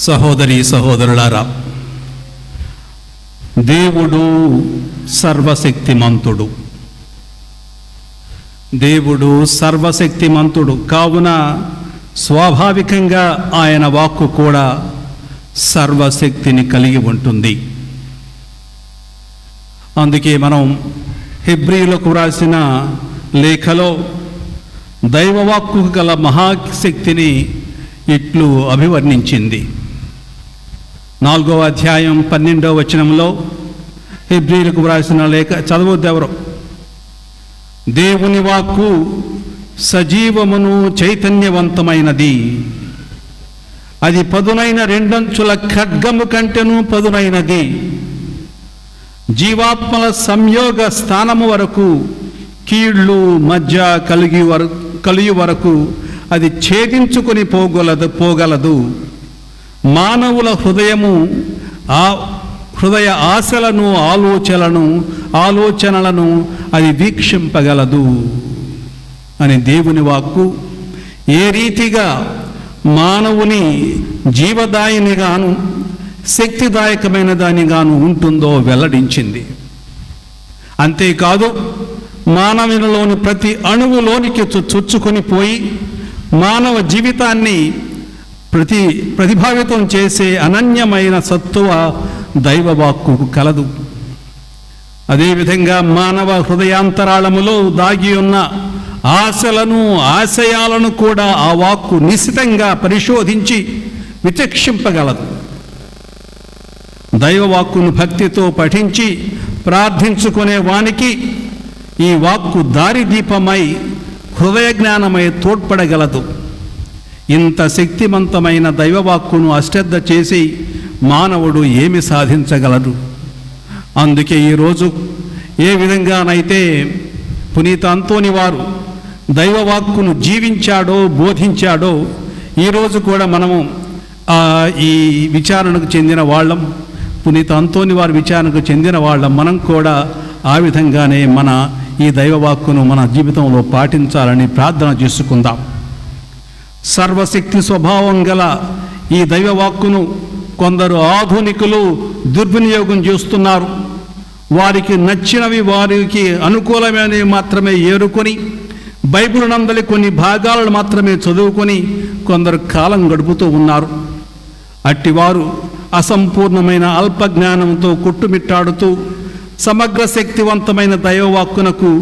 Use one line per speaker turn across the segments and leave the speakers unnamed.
సహోదరి సహోదరులారా, దేవుడు సర్వశక్తిమంతుడు. దేవుడు సర్వశక్తిమంతుడు కావున స్వాభావికంగా ఆయన వాక్కు కూడా సర్వశక్తిని కలిగి ఉంటుంది. అందుకే మనం హెబ్రీయులకు వ్రాసిన లేఖలో దైవవాక్కు గల మహాశక్తిని ఇట్లు అభివర్ణించింది. 4వ అధ్యాయం 12వ వచనంలో హెబ్రీయులకు వ్రాసిన లేఖ చదవొద్దెవరు. దేవుని వాక్కు సజీవమును చైతన్యవంతమైనది, అది పదునైన రెండంచుల ఖడ్గము కంటెను పదునైనది, జీవాత్మల సంయోగ స్థానము వరకు కీళ్ళు మధ్య కలిగి వరకు అది ఛేదించుకొని పోగలదు. మానవుల హృదయ ఆశలను ఆలోచనలను అది వీక్షింపగలదు అని దేవుని వాక్కు ఏ రీతిగా మానవుని జీవదాయినిగాను శక్తిదాయకమైన దానిగాను ఉంటుందో వెల్లడించింది. అంతేకాదు, మానవునిలోని ప్రతి అణువులోనికి చొచ్చుకొని పోయి మానవ జీవితాన్ని ప్రతిభావితం చేసే అనన్యమైన సత్తువ దైవవాక్కు కలదు. అదేవిధంగా మానవ హృదయాంతరాళములో దాగి ఉన్న ఆశలను ఆశయాలను కూడా ఆ వాక్కు నిశితంగా పరిశోధించి విచక్షింపగలదు. దైవవాక్కును భక్తితో పఠించి ప్రార్థించుకునే వానికి ఈ వాక్కు దారిదీపమై హృదయ జ్ఞానమై తోడ్పడగలదు. ఇంత శక్తివంతమైన దైవవాక్కును అశ్రద్ధ చేసి మానవుడు ఏమి సాధించగలడు? అందుకే ఈరోజు ఏ విధంగానైతే పునీత అంతోని వారు దైవవాక్కును జీవించాడో బోధించాడో, ఈరోజు కూడా మనము ఈ విచారణకు చెందిన వాళ్ళం, పునీత అంతోని వారి విచారణకు చెందిన వాళ్ళం. మనం కూడా ఆ విధంగానే మన ఈ దైవవాక్కును మన జీవితంలో పాటించాలని ప్రార్థన చేసుకుందాం. సర్వశక్తి స్వభావం గల ఈ దైవవాక్కును కొందరు ఆధునికులు దుర్వినియోగం చేస్తున్నారు. వారికి నచ్చినవి, వారికి అనుకూలమైనవి మాత్రమే ఏరుకొని బైబిల్ నందలి కొన్ని భాగాలను మాత్రమే చదువుకొని కొందరు కాలం గడుపుతూ ఉన్నారు. అట్టివారు అసంపూర్ణమైన అల్పజ్ఞానంతో కొట్టుమిట్టాడుతూ సమగ్ర శక్తివంతమైన దైవవాక్కునకు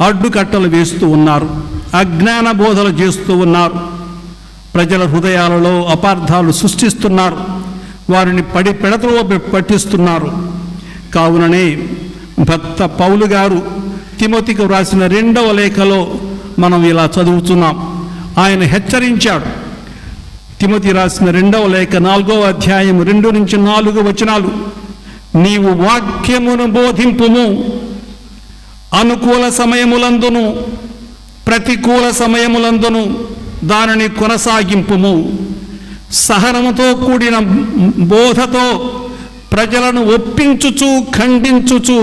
అడ్డుకట్టలు వేస్తూ ఉన్నారు. అజ్ఞాన బోధలు చేస్తూ ఉన్నారు. ప్రజల హృదయాలలో అపార్థాలు సృష్టిస్తున్నారు. వారిని పెడతలో పట్టిస్తున్నారు. కావుననే భక్త పౌలు గారు తిమోతికి వ్రాసిన 2వ లేఖలో మనం ఇలా చదువుతున్నాం. ఆయన హెచ్చరించాడు. తిమోతి రాసిన 2వ లేఖ 4వ అధ్యాయం 2 నుంచి 4 వచనాలు. నీవు వాక్యమును బోధింపుము, అనుకూల సమయములందును ప్రతికూల సమయములందును దానిని కొనసాగింపుము, సహనముతో కూడిన బోధతో ప్రజలను ఒప్పించుచు ఖండించుచు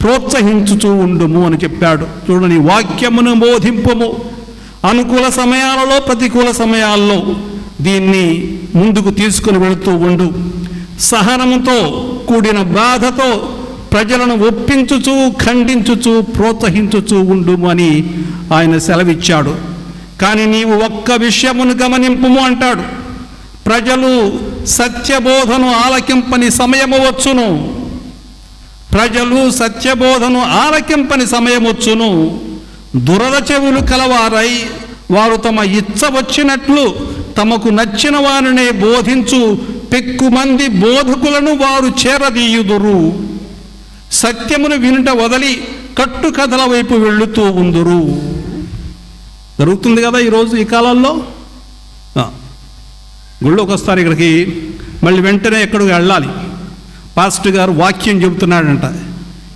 ప్రోత్సహించుచు ఉండుము అని చెప్పాడు. చూడని, వాక్యమును బోధింపుము, అనుకూల సమయాలలో ప్రతికూల సమయాల్లో దీన్ని ముందుకు తీసుకుని వెళుతూ ఉండు, సహనముతో కూడిన బాధతో ప్రజలను ఒప్పించుచు ఖండించుచు ప్రోత్సహించుచు ఉండుము అని ఆయన సెలవిచ్చాడు. కానీ నీవు ఒక్క విషయమును గమనింపుము అంటాడు. ప్రజలు సత్యబోధను ఆలకింపని సమయము వచ్చును. ప్రజలు సత్యబోధను ఆలకింపని సమయం వచ్చును. దురద చెవులు కలవారై వారు తమ ఇచ్చ వచ్చినట్లు తమకు నచ్చిన వారినే బోధించు పెక్కుమంది బోధకులను వారు చేరదీయుదురు. సత్యమును వినుట వదలి కట్టుకథల వైపు వెళుతూ ఉందురు. జరుగుతుంది కదా ఈరోజు ఈ కాలంలో. గుళ్ళోకి వస్తారు ఇక్కడికి, మళ్ళీ వెంటనే ఎక్కడికి వెళ్ళాలి. పాస్టర్ గారు వాక్యం చెబుతున్నాడంట,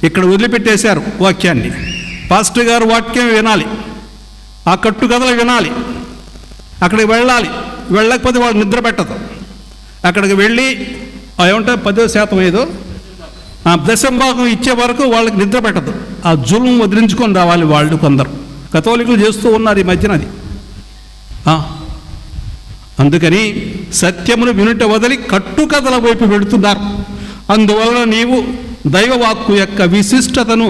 ఇక్కడ వదిలిపెట్టేశారు వాక్యాన్ని. పాస్టర్ గారు వాక్యం వినాలి, ఆ కట్టుకథలు వినాలి, అక్కడికి వెళ్ళాలి. వెళ్ళకపోతే వాళ్ళు నిద్ర పెట్టదు. అక్కడికి వెళ్ళి ఏమంటే 10% ఏదో దశంభాగం ఇచ్చే వరకు వాళ్ళకి నిద్ర పెట్టదు. ఆ జులుం వదిలించుకొని రావాలి వాళ్ళు. కొందరు కథోలికులు చేస్తూ ఉన్నారు ఈ మధ్యన అది. అందుకని సత్యమును వినుట వదిలి కట్టుకథల వైపు వెళుతున్నారు. అందువలన నీవు దైవవాక్కు యొక్క విశిష్టతను,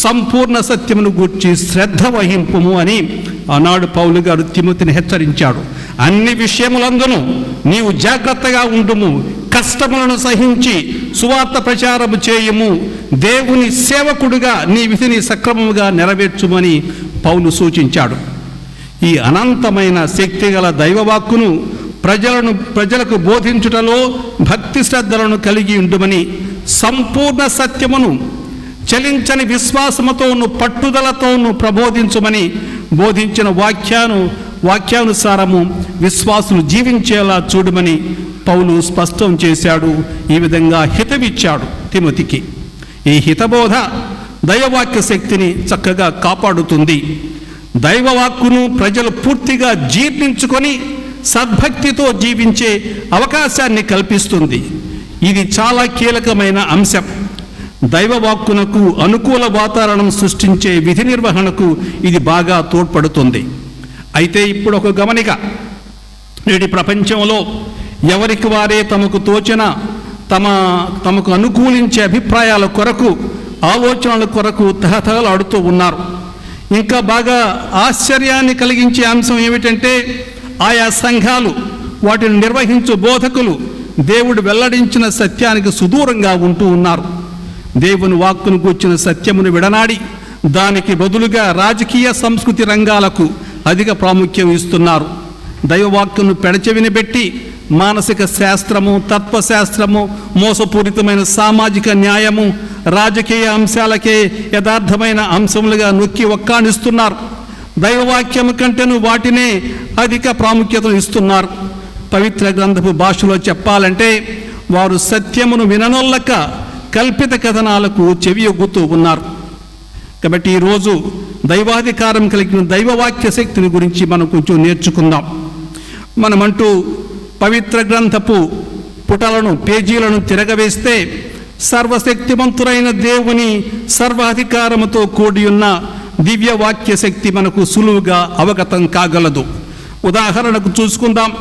సంపూర్ణ సత్యమును గూర్చి శ్రద్ధ వహింపుము అని ఆనాడు పౌలు గారు తిమోతిని హెచ్చరించాడు. అన్ని విషయములందును నీవు జాగ్రత్తగా ఉండుము, కష్టములను సహించి సువార్త ప్రచారము చేయుము, దేవుని సేవకుడుగా నీ విధిని సక్రమముగా నెరవేర్చుమని పౌలు సూచించాడు. ఈ అనంతమైన శక్తిగల దైవవాక్కును ప్రజలకు బోధించుటలో భక్తి శ్రద్ధలను కలిగి ఉండుమని, సంపూర్ణ సత్యమును చలించని విశ్వాసముతోను పట్టుదలతోను ప్రబోధించుమని బోధించిన వాక్యానుసారము విశ్వాసులు జీవించేలా చూడమని పౌలు స్పష్టం చేశాడు. ఈ విధంగా హితవిచ్చాడు తిమోతికి. ఈ హితబోధ దైవవాక్య శక్తిని చక్కగా కాపాడుతుంది. దైవవాక్కును ప్రజలు పూర్తిగా జీర్ణించుకొని సద్భక్తితో జీవించే అవకాశాన్ని కల్పిస్తుంది. ఇది చాలా కీలకమైన అంశం. దైవవాక్కునకు అనుకూల వాతావరణం సృష్టించే విధి నిర్వహణకు ఇది బాగా తోడ్పడుతుంది. అయితే ఇప్పుడు ఒక గమనిక. నేటి ప్రపంచంలో ఎవరికి వారే తమకు తోచిన తమకు అనుకూలించే అభిప్రాయాల కొరకు, ఆలోచనల కొరకు తహతహలాడుతూ ఉన్నారు. ఇంకా బాగా ఆశ్చర్యాన్ని కలిగించే అంశం ఏమిటంటే, ఆయా సంఘాలు, వాటిని నిర్వహించు బోధకులు దేవుడు వెల్లడించిన సత్యానికి సుదూరంగా ఉంటూ ఉన్నారు. దేవుని వాక్కును గూర్చిన సత్యమును విడనాడి దానికి బదులుగా రాజకీయ సంస్కృతి రంగాలకు అధిక ప్రాముఖ్యం ఇస్తున్నారు. దైవవాక్కును పెడచెవిని పెట్టి మానసిక శాస్త్రము, తత్వశాస్త్రము, మోసపూరితమైన సామాజిక న్యాయము, రాజకీయ అంశాలకే యథార్థమైన అంశములుగా నొక్కి ఒక్కాణిస్తున్నారు. దైవవాక్యము కంటేను వాటినే అధిక ప్రాముఖ్యతను ఇస్తున్నారు. పవిత్ర గ్రంథపు భాషలో చెప్పాలంటే వారు సత్యమును విననొల్లక కల్పిత కథనాలకు చెవియొగ్గుతూ ఉన్నారు. కాబట్టి ఈరోజు దైవాధికారం కలిగిన దైవవాక్య శక్తిని గురించి మనం కొంచెం నేర్చుకుందాం. మనమంటూ పవిత్ర గ్రంథపు పేజీలను తిరగవేస్తే సర్వశక్తిమంతురైన దేవుని సర్వాధికారముతో కూడి ఉన్న దివ్య వాక్య శక్తి మనకు సులువుగా అవగతం కాగలదు. ఉదాహరణకు చూసుకుందాం.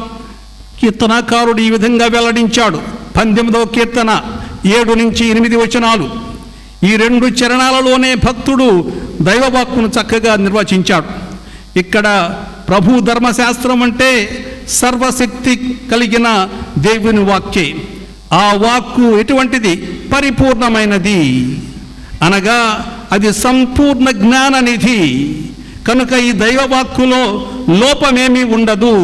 కీర్తనాకారుడు ఈ విధంగా వెల్లడించాడు. 18వ కీర్తన 7 నుంచి 8 వచనాలు. ఈ 2 చరణాలలోనే భక్తుడు దైవవాక్కును చక్కగా నిర్వచించాడు. ఇక్కడ ప్రభు ధర్మశాస్త్రం అంటే సర్వశక్తి కలిగిన దేవుని వాక్యే. ఆ వాక్కు ఎటువంటిది? పరిపూర్ణమైనది, అనగా అది సంపూర్ణ జ్ఞాననిధి. కనుక ఈ దైవవాక్కులో లోపమేమీ ఉండదు.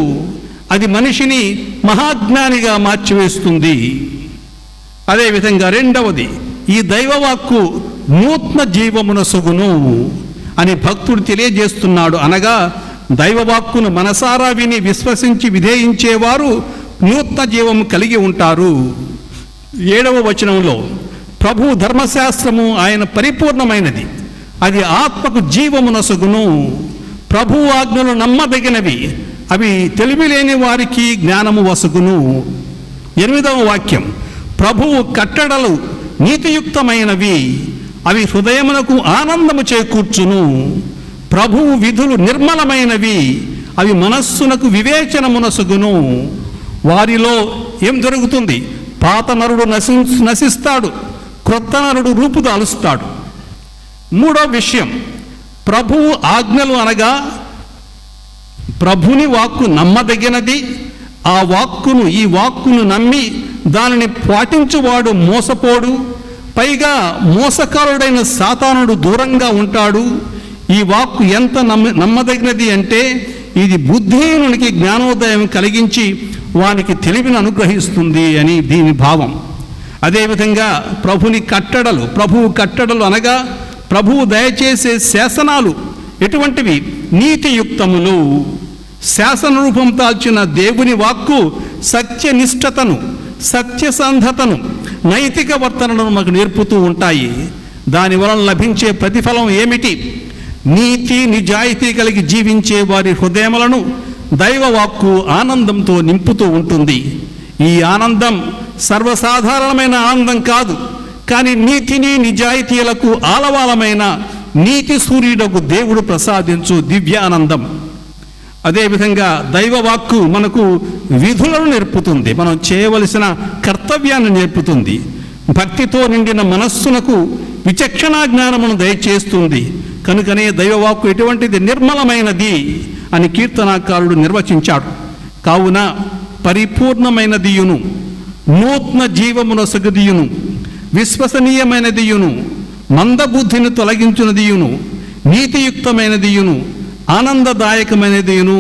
అది మనిషిని మహాజ్ఞానిగా మార్చివేస్తుంది. అదేవిధంగా రెండవది, ఈ దైవవాక్కు నూతన జీవమున సొగును అని భక్తుడు తెలియజేస్తున్నాడు. అనగా దైవవాక్కును మనసారా విని విశ్వసించి విధేయించేవారు నూతన జీవము కలిగి ఉంటారు. 7వ వచనంలో ప్రభు ధర్మశాస్త్రము ఆయన పరిపూర్ణమైనది, అది ఆత్మకు జీవమునసగును. ప్రభు ఆజ్ఞలు నమ్మదగినవి, అవి తెలివిలేని వారికి జ్ఞానము వసగును. 8వ వాక్యం, ప్రభువు కట్టడలు నీతియుక్తమైనవి, అవి హృదయమునకు ఆనందము చేకూర్చును. ప్రభువు విధులు నిర్మలమైనవి, అవి మనస్సునకు వివేచనమునసగును. వారిలో ఏం జరుగుతుంది? పాత నరుడు నశిస్తాడు, క్రొత్త నరుడు రూపుదాలుస్తాడు. 3వ విషయం, ప్రభువు ఆజ్ఞలు అనగా ప్రభుని వాక్కు నమ్మదగినది. ఈ వాక్కును నమ్మి దానిని పాటించువాడు మోసపోడు. పైగా మోసకారుడైన సాతానుడు దూరంగా ఉంటాడు. ఈ వాక్కు ఎంత నమ్మదగినది అంటే ఇది బుద్ధిహీనునికి జ్ఞానోదయం కలిగించి వానికి తెలివిని అనుగ్రహిస్తుంది అని దీని భావం. అదేవిధంగా ప్రభువు కట్టడలు అనగా ప్రభువు దయచేసే శాసనాలు ఎటువంటివి? నీతియుక్తములు. శాసన రూపం దాల్చిన దేవుని వాక్కు సత్యనిష్టతను, సత్యసంధతను, నైతిక వర్తనను మనకు నేర్పుతూ ఉంటాయి. దానివలన లభించే ప్రతిఫలం ఏమిటి? నీతి నిజాయితీ కలిగి జీవించే వారి హృదయములను దైవవాక్కు ఆనందంతో నింపుతూ ఉంటుంది. ఈ ఆనందం సర్వసాధారణమైన ఆనందం కాదు, కానీ నీతిని నిజాయితీలకు ఆలవాలమైన నీతి సూర్యుడకు దేవుడు ప్రసాదించు దివ్యానందం. అదేవిధంగా దైవవాక్కు మనకు విధులను నేర్పుతుంది, మనం చేయవలసిన కర్తవ్యాన్ని నేర్పుతుంది. భక్తితో నిండిన మనస్సునకు విచక్షణా జ్ఞానమును దయచేస్తుంది. కనుకనే దైవవాక్కు ఎటువంటిది? నిర్మలమైనది అని కీర్తనాకారుడు నిర్వచించాడు. కావున పరిపూర్ణమైనదియును, నూతన జీవమునొసగదియును, విశ్వసనీయమైనదియును, మందబుద్ధిని తొలగించునదియును, నీతియుక్తమైనదియును, ఆనందదాయకమైనదియును,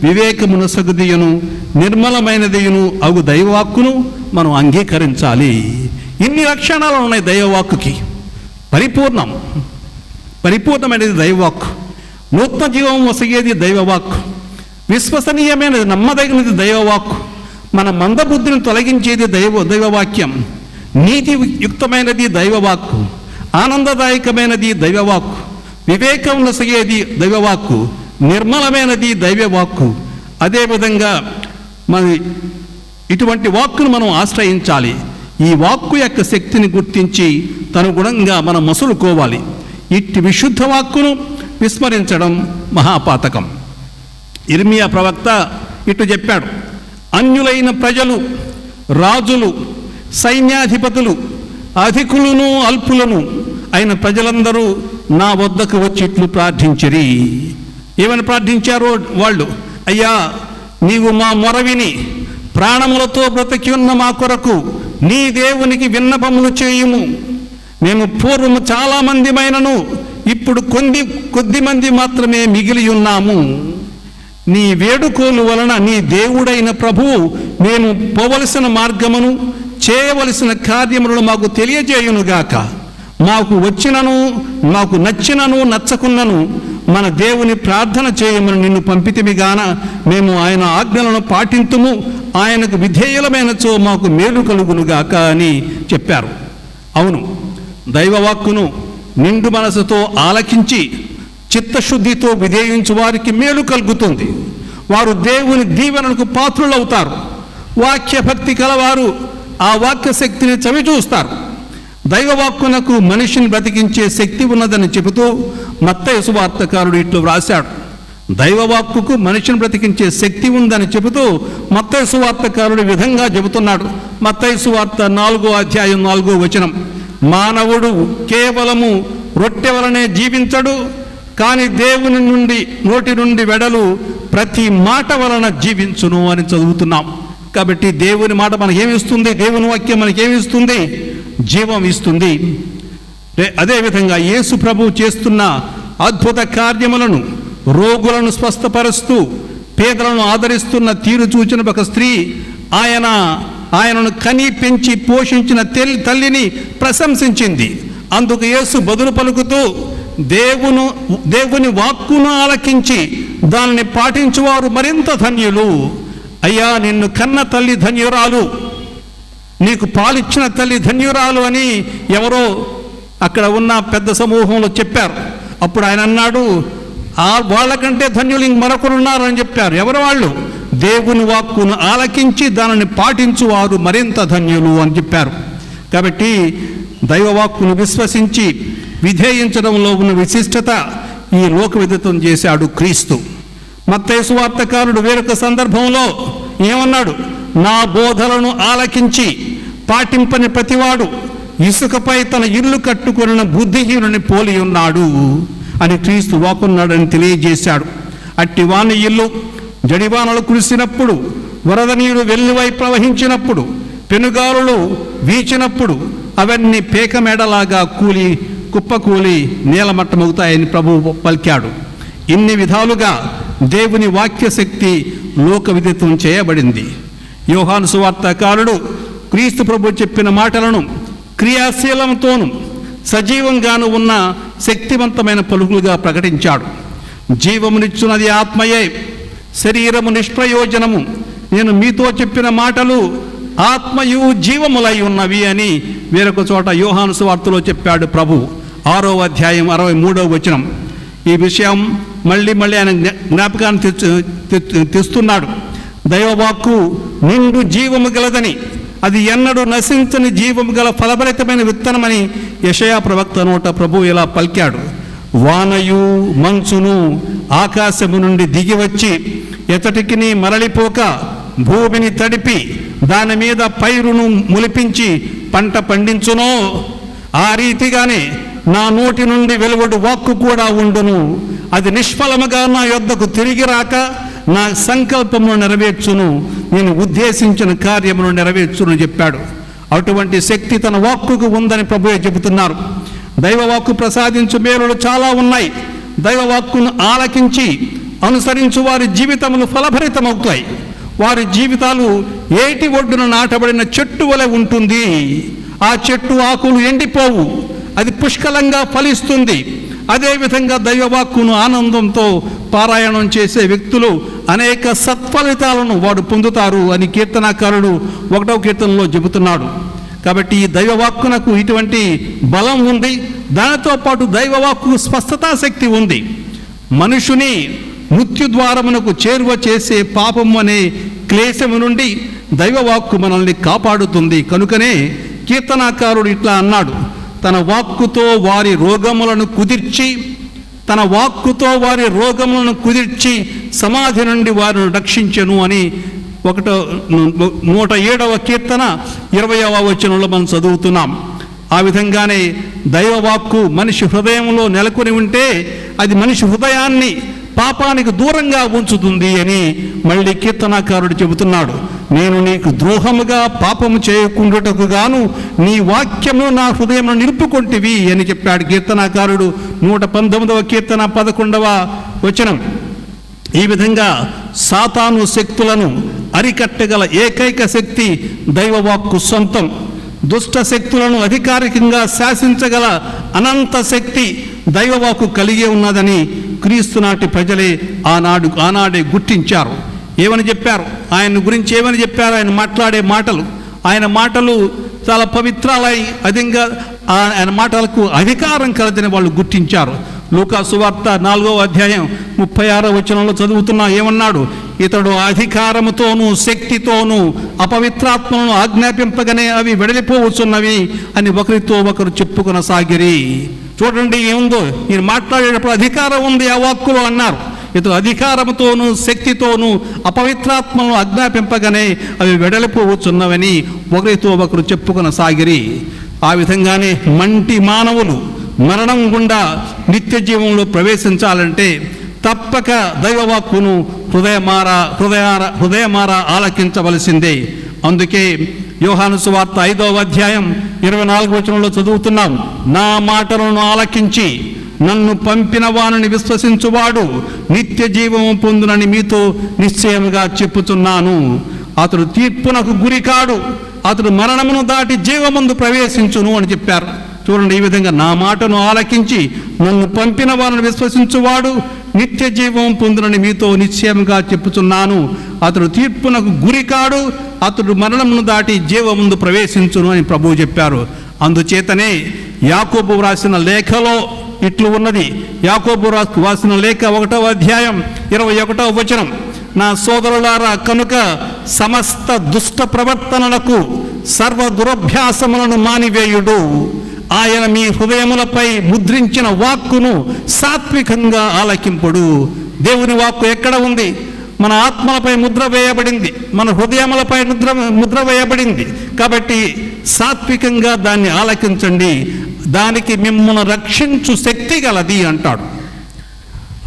వివేకమునొసగదియును, నిర్మలమైనదియును అగు దైవవాక్కును మనం అంగీకరించాలి. ఇన్ని లక్షణాలు ఉన్నాయి దైవవాక్కుకి. పరిపూర్ణమైనది దైవవాక్కు, నూతన జీవం వసగేది దైవవాక్కు, విశ్వసనీయమైనది నమ్మదగినది దైవవాక్కు, మన మందబుద్ధిని తొలగించేది దైవవాక్యం, నీతియుక్తమైనది దైవవాక్కు, ఆనందదాయకమైనది దైవవాక్కు, వివేకం వసగేది దైవవాక్కు, నిర్మలమైనది దైవవాక్కు. అదేవిధంగా మన ఇటువంటి వాక్కును మనం ఆశ్రయించాలి. ఈ వాక్కు యొక్క శక్తిని గుర్తించి తనుగుణంగా మనం మసులుకోవాలి. ఇట్టి విశుద్ధ వాక్కును విస్మరించడం మహాపాతకం. ఇర్మియా ప్రవక్త ఇటు చెప్పాడు: అన్యులైన ప్రజలు, రాజులు, సైన్యాధిపతులు, అధికులను అల్పులను అయిన ప్రజలందరూ నా వద్దకు వచ్చి ఇట్లు ప్రార్థించిరి. ఏమని ప్రార్థించారో వాళ్ళు? అయ్యా, నీవు మా మొరవిని, ప్రాణములతో బ్రతికి ఉన్న మా కొరకు నీ దేవునికి విన్నపములు చేయుము. మేము పూర్వము చాలామందిమైనను ఇప్పుడు కొద్ది మంది మాత్రమే మిగిలి ఉన్నాము. నీ వేడుకోలు వలన నీ దేవుడైన ప్రభువు మేము పోవలసిన మార్గమును, చేయవలసిన కార్యములను మాకు తెలియజేయునుగాక. మాకు వచ్చినను, మాకు నచ్చినను నచ్చకున్నను మన దేవుని ప్రార్థన చేయమని నిన్ను పంపితిమిగాన మేము ఆయన ఆజ్ఞలను పాటింతుము. ఆయనకు విధేయులమైనచో మాకు మేలు కలుగునుగాక అని చెప్పారు. అవును, దైవవాక్కును నిండు మనసుతో ఆలకించి చిత్తశుద్ధితో విధేయించు వారికి మేలు కలుగుతుంది. వారు దేవుని దీవెనలకు పాత్రులవుతారు. వాక్యభక్తి కలవారు ఆ వాక్య శక్తిని చవిచూస్తారు. దైవవాక్కునకు మనిషిని బ్రతికించే శక్తి ఉన్నదని చెబుతూ మత్తయి సువార్తకారుడు ఇట్లు వ్రాశాడు. దైవవాక్కుకు మనిషిని బ్రతికించే శక్తి ఉందని చెబుతూ మత్తయి సువార్తకారుడు ఈ విధంగా చెబుతున్నాడు. మత్తయి సువార్త 4వ అధ్యాయం 4వ వచనం: మానవుడు కేవలము రొట్టె వలనే జీవించడు, కానీ దేవుని నోటి నుండి వెడలు ప్రతి మాట వలన జీవించును అని చదువుతున్నాం. కాబట్టి దేవుని మాట మనకేమిస్తుంది? దేవుని వాక్యం మనకేమిస్తుంది? జీవం ఇస్తుంది. అదేవిధంగా యేసు ప్రభు చేస్తున్న అద్భుత కార్యములను, రోగులను స్వస్థపరుస్తూ పేదలను ఆదరిస్తున్న తీరు చూచిన ఒక స్త్రీ ఆయనను కని పెంచి పోషించిన తల్లిని ప్రశంసించింది. అందుకు యేసు బదులు పలుకుతూ దేవుని వాక్కును ఆలకించి దానిని పాటించువారు మరింత ధన్యులు. అయ్యా, నిన్ను కన్న తల్లి ధన్యురాలు, నీకు పాలిచ్చిన తల్లి ధన్యురాలు అని ఎవరో అక్కడ ఉన్న పెద్ద సమూహంలో చెప్పారు. అప్పుడు ఆయన అన్నాడు, వాళ్ళకంటే ధన్యులు మరొకరున్నారు అని చెప్పారు. ఎవరు వాళ్ళు? దేవుని వాక్కును ఆలకించి దానిని పాటించువారు మరింత ధన్యులు అని చెప్పారు. కాబట్టి దైవవాక్కును విశ్వసించి విధేయించడంలో ఉన్న విశిష్టత ఈ లోకవిదితం చేశాడు క్రీస్తు. మత్తయి సువార్తకారుడు వేరొక సందర్భంలో ఏమన్నాడు? నా బోధలను ఆలకించి పాటింపని ప్రతివాడు ఇసుకపై తన ఇల్లు కట్టుకున్న బుద్ధిహీనుని పోలి ఉన్నాడు అని క్రీస్తు వాక్కున్నాడని తెలియజేశాడు. అట్టి వాని ఇల్లు జడివానలు కురిసినప్పుడు, వరద నీరు వెల్లువై ప్రవహించినప్పుడు, పెనుగాలులు వీచినప్పుడు అవన్నీ పేకమేడలాగా కుప్పకూలి నేలమట్టమవుతాయని ప్రభువు పలికాడు. ఇన్ని విధాలుగా దేవుని వాక్య శక్తి లోక విదితం చేయబడింది. యోహాను సువార్తకారుడు క్రీస్తు ప్రభు చెప్పిన మాటలను క్రియాశీలంతోనూ సజీవంగాను ఉన్న శక్తివంతమైన పలుకులుగా ప్రకటించాడు. జీవమునిచ్చున్నది ఆత్మయే, శరీరము నిష్ప్రయోజనము. నేను మీతో చెప్పిన మాటలు ఆత్మయు జీవములై ఉన్నవి అని వేరొక చోట యోహాను సువార్తలో చెప్పాడు ప్రభు. 6వ అధ్యాయం 63వ వచనం. ఈ విషయం మళ్ళీ ఆయన జ్ఞాపకాన్ని తెస్తున్నాడు. దైవవాక్కు నిండు జీవము గలదని, అది ఎన్నడూ నశించని జీవము గల ఫలభరితమైన విత్తనమని యెషయా ప్రవక్త నోట ప్రభు ఇలా పలికాడు. వానయు మంచును ఆకాశము నుండి దిగివచ్చి ఎతటికి మరలిపోక భూమిని తడిపి దాని మీద పైరును మొలిపించి పంట పండించునో, ఆ రీతిగానే నా నోటి నుండి వెలువడు వాక్కు కూడా ఉండును. అది నిష్ఫలముగా నా యొద్దకు తిరిగి రాక నా సంకల్పమును నెరవేర్చును, నేను ఉద్దేశించిన కార్యమును నెరవేర్చును చెప్పాడు. అటువంటి శక్తి తన వాక్కుకు ఉందని ప్రభువే చెబుతున్నారు. దైవవాక్కు ప్రసాదించు మేలులు చాలా ఉన్నాయి. దైవవాక్కును ఆలకించి అనుసరించు వారి జీవితములు ఫలభరితమవుతాయి. వారి జీవితాలు ఏటి ఒడ్డున నాటబడిన చెట్టు వలె ఉంటుంది. ఆ చెట్టు ఆకులు ఎండిపోవు, అది పుష్కలంగా ఫలిస్తుంది. అదేవిధంగా దైవవాక్కును ఆనందంతో పారాయణం చేసే వ్యక్తులు అనేక సత్ఫలితాలను వాడు పొందుతారు అని కీర్తనాకారుడు 1వ కీర్తనలో చెబుతున్నాడు. కాబట్టి ఈ దైవవాక్కునకు ఇటువంటి బలం ఉంది. దానితో పాటు దైవవాక్కు స్పష్టతా శక్తి ఉంది. మనుషుని మృత్యుద్వారమునకు చేరువ చేసే పాపము అనే క్లేశము నుండి దైవవాక్కు మనల్ని కాపాడుతుంది. కనుకనే కీర్తనాకారుడు ఇట్లా అన్నాడు, తన వాక్కుతో వారి రోగములను కుదిర్చి సమాధి నుండి వారిని రక్షించెను అని 107వ కీర్తన 20వ వచనంలో మనం చదువుతున్నాం. ఆ విధంగానే దైవవాక్కు మనిషి హృదయంలో నెలకొని ఉంటే అది మనిషి హృదయాన్ని పాపానికి దూరంగా ఉంచుతుంది అని మళ్ళీ కీర్తనాకారుడు చెబుతున్నాడు. నేను నీకు ద్రోహముగా పాపము చేయకుండుటకు గాను నీ వాక్యము నా హృదయమును నిలుపుకొంటివి అని చెప్పాడు కీర్తనాకారుడు 119వ కీర్తన 11వ వచనం. ఈ విధంగా సాతాను శక్తులను అరికట్టగల ఏకైక శక్తి దైవవాక్కు సొంతం. దుష్ట శక్తులను అధికారికంగా శాసించగల అనంత శక్తి దైవవాక్కు కలిగి ఉన్నదని క్రీస్తు నాటి ప్రజలే ఆనాడే గుర్తించారు. ఏమని చెప్పారు ఆయన గురించి? ఏమని చెప్పారు? ఆయన మాట్లాడే మాటలు, ఆయన మాటలు చాలా పవిత్రాలై అధికంగా ఆయన మాటలకు అధికారం కలదని వాళ్ళు గుర్తించారు. లూకా సువార్త 4వ అధ్యాయం 36వ వచనంలో చదువుతున్నా ఏమన్నాడు? ఇతడు అధికారముతోనూ శక్తితోనూ అపవిత్రాత్మలను ఆజ్ఞాపింపగానే అవి వెడలిపోవచ్చున్నవి అని ఒకరితో ఒకరు చెప్పుకొనసాగిరి. చూడండి ఏముందో, ఈయన మాట్లాడేటప్పుడు అధికారం ఉంది ఆ వాక్కులో అన్నారు. ఇతడు అధికారముతోనూ శక్తితోనూ అపవిత్రాత్మలను ఆజ్ఞాపింపగానే అవి వెడలిపోవచ్చున్నవని ఒకరితో ఒకరు చెప్పుకొనసాగిరి. ఆ విధంగానే మంటి మానవులు మరణం గుండా నిత్య జీవంలో ప్రవేశించాలంటే తప్పక దైవవాక్కును హృదయమారా ఆలకించవలసిందే. అందుకే యోహాను సువార్త 5వ అధ్యాయం 24వ వచనంలో చదువుతున్నాం, నా మాటలను ఆలకించి నన్ను పంపిన వానిని విశ్వసించువాడు నిత్య జీవము పొందునని మీతో నిశ్చయముగా చెప్పుచున్నాను. అతడు తీర్పునకు గురి కాడు, అతడు మరణమును దాటి జీవమందు ప్రవేశించును అని చెప్పారు. చూడండి, ఈ విధంగా నా మాటను ఆలకించి నన్ను పంపిన వారిని విశ్వసించువాడు నిత్య జీవం పొందునని మీతో నిశ్చయముగా చెప్పుచున్నాను. అతడు తీర్పునకు గురి కాడు, అతడు మరణమును దాటి జీవముందు ప్రవేశించును అని ప్రభువు చెప్పారు. అందుచేతనే యాకోబు వ్రాసిన లేఖలో ఇట్లు ఉన్నది. యాకోబు రాసిన లేఖ 1వ అధ్యాయం 21వ వచనం, నా సోదరులారా, కనుక సమస్త దుష్ట ప్రవర్తనలకు సర్వ దురభ్యాసములను మానివేయుడు. ఆయన మీ హృదయములపై ముద్రించిన వాక్కును సాత్వికంగా ఆలకింపుడు. దేవుని వాక్కు ఎక్కడ ఉంది? మన ఆత్మలపై ముద్ర వేయబడింది, మన హృదయములపై ముద్ర వేయబడింది. కాబట్టి సాత్వికంగా దాన్ని ఆలకించండి, దానికి మిమ్మల్ని రక్షించు శక్తి గలది అంటాడు.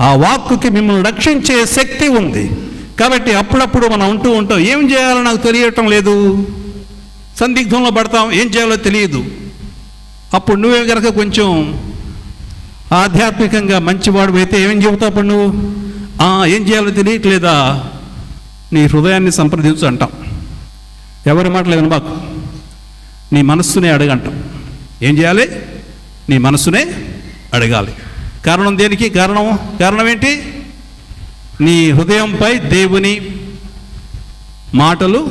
ఆ వాక్కుకి మిమ్మల్ని రక్షించే శక్తి ఉంది. కాబట్టి అప్పుడప్పుడు మనం అంటూ ఉంటాం, ఏం చేయాలో నాకు తెలియటం లేదు, సందిగ్ధంలో పడతాం, ఏం చేయాలో తెలియదు. అప్పుడు నువ్వే కనుక కొంచెం ఆధ్యాత్మికంగా మంచివాడు అయితే ఏం చెబుతావు? అప్పుడు నువ్వు ఏం చేయాలో తెలియట్లేదా, నీ హృదయాన్ని సంప్రదించు అంటాం. ఎవరి మాటలు వినబాకు, నీ మనస్సునే అడగంటాం. ఏం చేయాలి? నీ మనస్సునే అడగాలి. కారణం దేనికి? కారణం ఏంటి? నీ హృదయంపై దేవుని మాటలు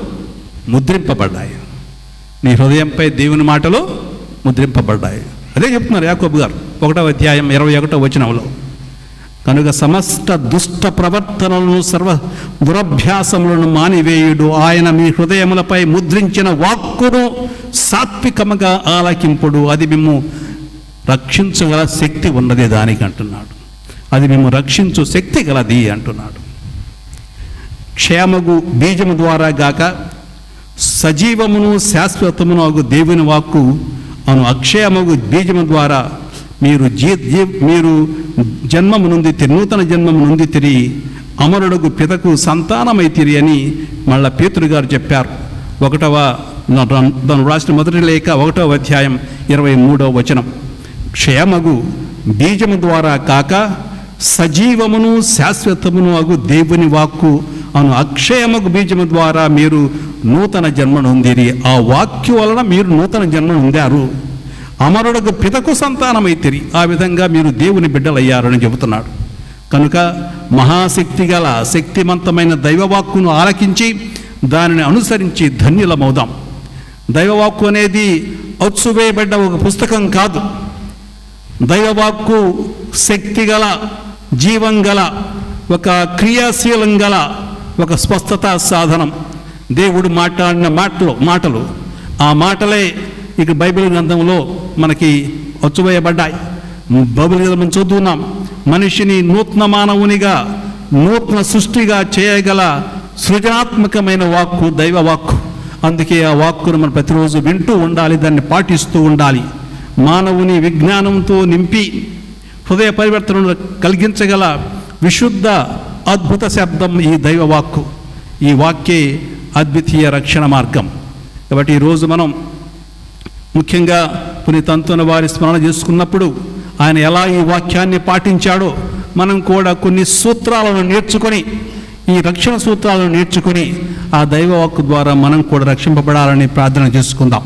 ముద్రింపబడ్డాయి. నీ హృదయంపై దేవుని మాటలు ముద్రింపబడ్డాయి. అదే చెప్తున్నారు యాకోబు గారు 1వ అధ్యాయం 21వ వచనంలో. కనుక సమస్త దుష్ట ప్రవర్తనలను సర్వ దురభ్యాసములను మానివేయుడు. ఆయన మీ హృదయములపై ముద్రించిన వాక్కును సాత్వికముగా ఆలకింపుడు. అది మేము రక్షించగల శక్తి ఉన్నది దానికి అంటున్నాడు. అది మేము రక్షించు శక్తి గలది అంటున్నాడు. క్షేమగు బీజము ద్వారా గాక సజీవమును శాశ్వతమును అగు దేవుని వాక్కు అను అక్షయమగు బీజము ద్వారా మీరు జన్మము నుండి నూతన జన్మము నుండి తిరిగి అమరుడుగు పితకు సంతానమైతిరి అని మళ్ళా పేతురు గారు చెప్పారు. తను రాసిన మొదటి లేఖ 1వ అధ్యాయం 23వ వచనం. క్షేమగు బీజము ద్వారా కాక సజీవమును శాశ్వతమును అగు దేవుని వాక్కు అను అక్షయమగు బీజము ద్వారా మీరు నూతన జన్మను పొందిరి. ఆ వాక్యం వలన మీరు నూతన జన్మను పొందారు. అమరుడుగు పితకు సంతానమైతిరి. ఆ విధంగా మీరు దేవుని బిడ్డలయ్యారని చెబుతున్నాడు. కనుక మహాశక్తి గల శక్తివంతమైన దైవవాక్కును ఆలకించి దానిని అనుసరించి ధన్యులమవుదాం. దైవవాక్కు అనేది అచ్చువేయబడ్డ ఒక పుస్తకం కాదు. దైవవాక్కు శక్తి గల, జీవం గల, ఒక క్రియాశీలం గల ఒక స్వస్థతా సాధనం. దేవుడు మాట్లాడిన మాటలు ఆ మాటలే ఇక బైబిల్ గ్రంథంలో మనకి అచ్చువేయబడ్డాయి. బైబిల్ గ్రంథం చదువుతున్నాం. మనిషిని నూతన మానవునిగా, నూతన సృష్టిగా చేయగల సృజనాత్మకమైన వాక్కు దైవవాక్కు. అందుకే ఆ వాక్కును మనం ప్రతిరోజు వింటూ ఉండాలి, దాన్ని పాటిస్తూ ఉండాలి. మానవుని విజ్ఞానంతో నింపి హృదయ పరివర్తనను కలిగించగల విశుద్ధ అద్భుత శబ్దం ఈ దైవవాక్కు. ఈ వాక్యే అద్వితీయ రక్షణ మార్గం. కాబట్టి ఈరోజు మనం ముఖ్యంగా పునీత అంతోని వారి స్మరణ చేసుకున్నప్పుడు ఆయన ఎలా ఈ వాక్యాన్ని పాటించాడో మనం కూడా కొన్ని సూత్రాలను నేర్చుకొని, ఈ రక్షణ సూత్రాలను నేర్చుకొని ఆ దైవవాక్కు ద్వారా మనం కూడా రక్షింపబడాలని ప్రార్థన చేసుకుందాం.